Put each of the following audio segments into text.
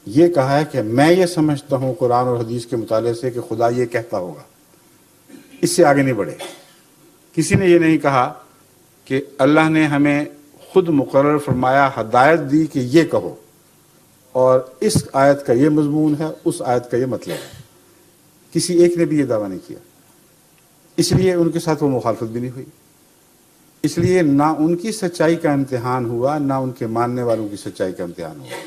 یہ کہا ہے کہ میں یہ سمجھتا ہوں قرآن اور حدیث کے مطالعے سے کہ خدا یہ کہتا ہوگا، اس سے آگے نہیں بڑھے۔ کسی نے یہ نہیں کہا کہ اللہ نے ہمیں خود مقرر فرمایا، ہدایت دی کہ یہ کہو، اور اس آیت کا یہ مضمون ہے، اس آیت کا یہ مطلب ہے۔ کسی ایک نے بھی یہ دعویٰ نہیں کیا، اس لیے ان کے ساتھ وہ مخالفت بھی نہیں ہوئی، اس لیے نہ ان کی سچائی کا امتحان ہوا، نہ ان کے ماننے والوں کی سچائی کا امتحان ہوا۔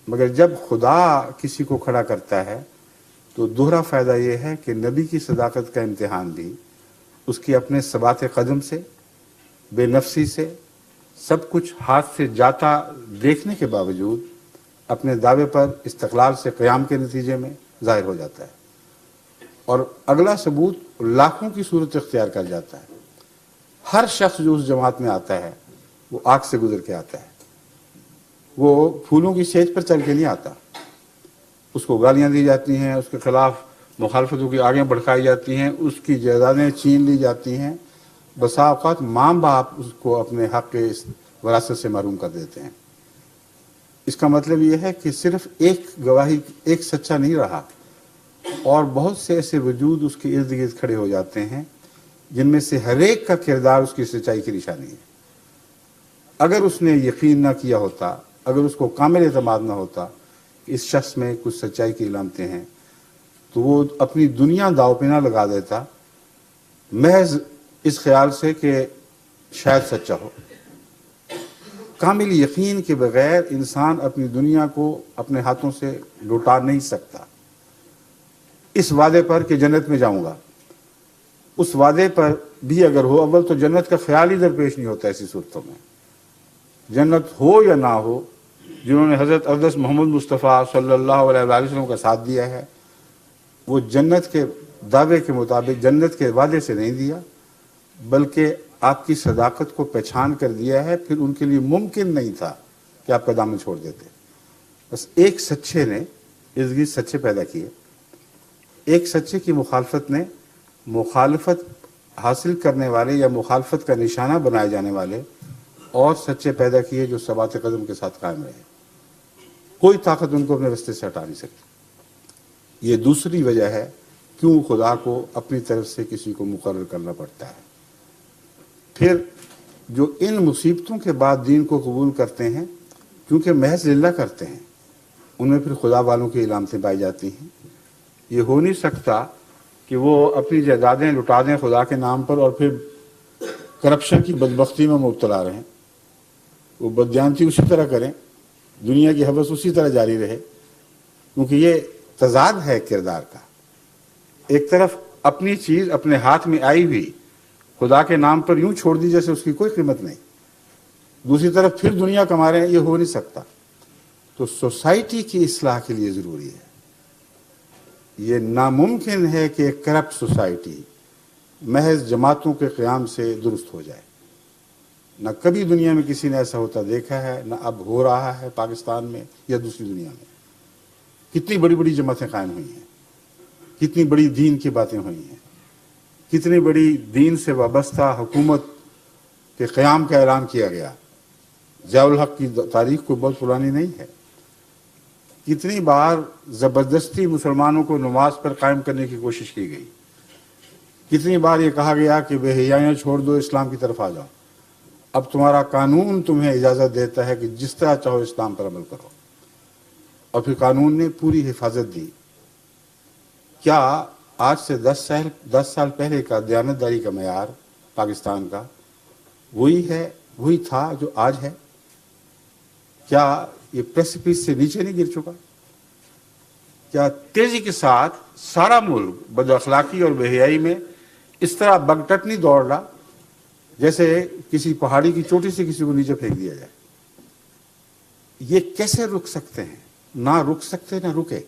مگر جب خدا کسی کو کھڑا کرتا ہے تو دوہرا فائدہ یہ ہے کہ نبی کی صداقت کا امتحان بھی اس کی اپنے ثبات قدم سے، بے نفسی سے، سب کچھ ہاتھ سے جاتا دیکھنے کے باوجود اپنے دعوے پر استقلال سے قیام کے نتیجے میں ظاہر ہو جاتا ہے، اور اگلا ثبوت لاکھوں کی صورت اختیار کر جاتا ہے۔ ہر شخص جو اس جماعت میں آتا ہے وہ آگ سے گزر کے آتا ہے، وہ پھولوں کی سیج پر چل کے نہیں آتا۔ اس کو گالیاں دی جاتی ہیں، اس کے خلاف مخالفتوں کی آگیں بڑھائی جاتی ہیں، اس کی جائیدادیں چھین لی جاتی ہیں، بسا اوقات ماں باپ اس کو اپنے حق کے وراثت سے محروم کر دیتے ہیں۔ اس کا مطلب یہ ہے کہ صرف ایک گواہی، ایک سچا نہیں رہا، اور بہت سے ایسے وجود اس کے ارد گرد کھڑے ہو جاتے ہیں جن میں سے ہر ایک کا کردار اس کی سچائی کی نشانی ہے۔ اگر اس نے یقین نہ کیا ہوتا، اگر اس کو کامل اعتماد نہ ہوتا کہ اس شخص میں کچھ سچائی کی علامتیں ہیں، تو وہ اپنی دنیا داؤ پہ نہ لگا دیتا محض اس خیال سے کہ شاید سچا ہو۔ کامل یقین کے بغیر انسان اپنی دنیا کو اپنے ہاتھوں سے لوٹا نہیں سکتا۔ اس وعدے پر کہ جنت میں جاؤں گا، اس وعدے پر بھی اگر ہو، اول تو جنت کا خیال ہی درپیش نہیں ہوتا ایسی صورتوں میں۔ جنت ہو یا نہ ہو، جنہوں نے حضرت اقدس محمد مصطفیٰ صلی اللہ علیہ وسلم کا ساتھ دیا ہے، وہ جنت کے دعوے کے مطابق جنت کے وعدے سے نہیں دیا، بلکہ آپ کی صداقت کو پہچان کر دیا ہے۔ پھر ان کے لیے ممکن نہیں تھا کہ آپ کا دامن چھوڑ دیتے۔ بس ایک سچے نے ارد گرد سچے پیدا کیے، ایک سچے کی مخالفت نے مخالفت حاصل کرنے والے یا مخالفت کا نشانہ بنائے جانے والے اور سچے پیدا کیے جو ثبات قدم کے ساتھ قائم رہے۔ کوئی طاقت ان کو اپنے رستے سے ہٹا نہیں سکتی۔ یہ دوسری وجہ ہے کیوں خدا کو اپنی طرف سے کسی کو مقرر کرنا پڑتا ہے۔ پھر جو ان مصیبتوں کے بعد دین کو قبول کرتے ہیں، کیونکہ محض للہ کرتے ہیں، ان میں پھر خدا والوں کی علامتیں پائی جاتی ہیں۔ یہ ہو نہیں سکتا کہ وہ اپنی جائیدادیں لٹا دیں خدا کے نام پر اور پھر کرپشن کی بدبختی میں مبتلا رہیں، وہ بددیانتی اسی طرح کریں، دنیا کی حوث اسی طرح جاری رہے، کیونکہ یہ تضاد ہے کردار کا۔ ایک طرف اپنی چیز اپنے ہاتھ میں آئی ہوئی خدا کے نام پر یوں چھوڑ دی جیسے اس کی کوئی قیمت نہیں، دوسری طرف پھر دنیا کما رہے ہیں، یہ ہو نہیں سکتا۔ تو سوسائٹی کی اصلاح کے لیے ضروری ہے۔ یہ ناممکن ہے کہ ایک کرپٹ سوسائٹی محض جماعتوں کے قیام سے درست ہو جائے۔ نہ کبھی دنیا میں کسی نے ایسا ہوتا دیکھا ہے، نہ اب ہو رہا ہے پاکستان میں یا دوسری دنیا میں۔ کتنی بڑی بڑی جماعتیں قائم ہوئی ہیں، کتنی بڑی دین کی باتیں ہوئی ہیں، کتنی بڑی دین سے وابستہ حکومت کے قیام کا اعلان کیا گیا۔ ضیاء الحق کی تاریخ کوئی بہت پرانی نہیں ہے۔ کتنی بار زبردستی مسلمانوں کو نماز پر قائم کرنے کی کوشش کی گئی، کتنی بار یہ کہا گیا کہ بے حیائیاں چھوڑ دو، اسلام کی طرف آ جاؤ، اب تمہارا قانون تمہیں اجازت دیتا ہے کہ جس طرح چاہو اسلام پر عمل کرو، اور پھر قانون نے پوری حفاظت دی۔ کیا آج سے 10 سال پہلے کا دیانتداری کا معیار پاکستان کا وہی ہے، وہی تھا جو آج ہے؟ کیا یہ پریسپیس سے نیچے نہیں گر چکا؟ کیا تیزی کے ساتھ سارا ملک بد اخلاقی اور بے حیائی میں اس طرح بگٹٹ نہیں دوڑ رہا جیسے کسی پہاڑی کی چوٹی سے کسی کو نیچے پھینک دیا جائے؟ یہ کیسے رک سکتے ہیں؟ نہ رک سکتے نہ رکے۔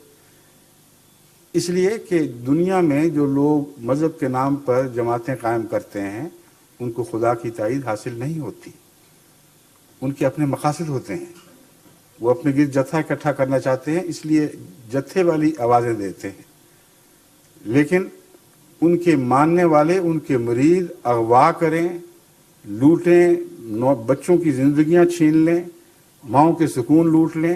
اس لیے کہ دنیا میں جو لوگ مذہب کے نام پر جماعتیں قائم کرتے ہیں ان کو خدا کی تائید حاصل نہیں ہوتی، ان کے اپنے مقاصد ہوتے ہیں، وہ اپنے گرد جتھا اکٹھا کرنا چاہتے ہیں، اس لیے جتھے والی آوازیں دیتے ہیں، لیکن ان کے ماننے والے ان کے مرید اغوا کریں، لوٹیں، بچوں کی زندگیاں چھین لیں، ماؤں کے سکون لوٹ لیں،